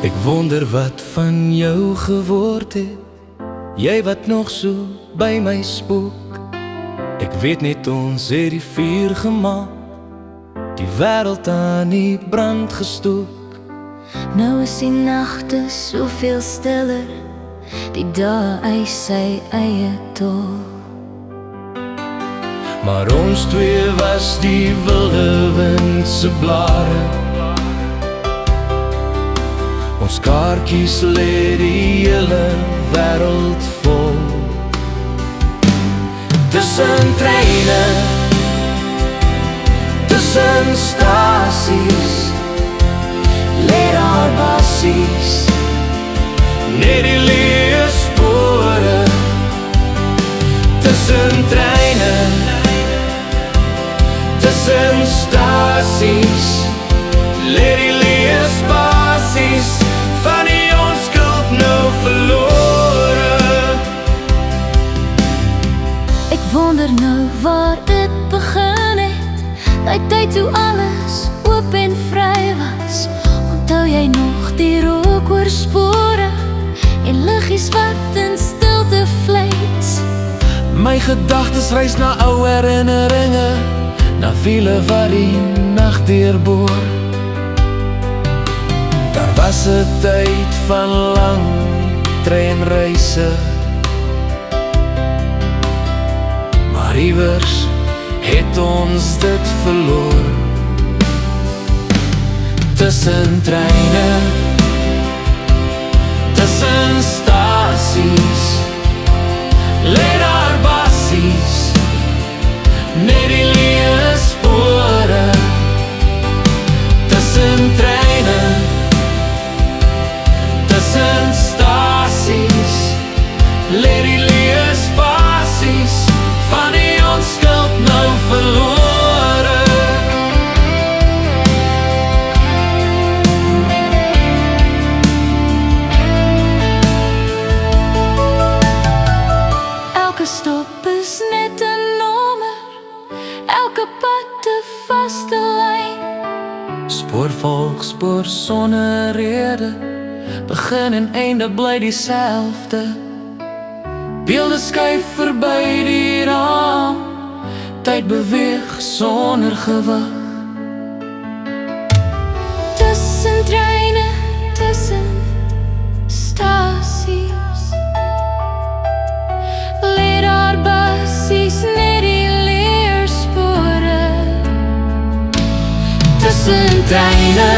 Ek wonder wat van jou geword het, jy wat nog so by my spook. Ek weet net ons het die vuur gemaak, die wêreld aan die brand gestook. Nou is die nagte soveel stiller, die dae eis sy eie tol. Maar ons twee was die wilde wind se blare, ons kaartjies lê die hele wêreld vol. Tussen treine, tussen stasies, lê daar basies, net die leë spore. Tussen treine, tussen stasies, lê die leë spasies van die onskuld nou verlore. Ek wonder nou waar dit begin het, die tyd toe alles oop en vry was. Onthou jy nog die rook oor spore en liggies wat in stilte vlieg? My gedagtes reis na ou herinneringe, na wiele wat die nag deurboor. Daar was 'n tyd van lang treinreise, maar iewers het ons dit verloor. Tussen treine, tussen stasies, lê daar basies, net die leë spore. Tussen treine, tussen stasies, lê die leë spasies van die onskuld nou verlore. Elke stop is net 'n nommer, elke pad 'n vaste lyn. Spoor volg spoor sonder rede, begin en einde bly dieselfde. Beelde skuif verby die raam, tyd beweeg sonder gewig. Tussen treine, tussen stasies, lê daar basies, net die leë spore. Tussen treine,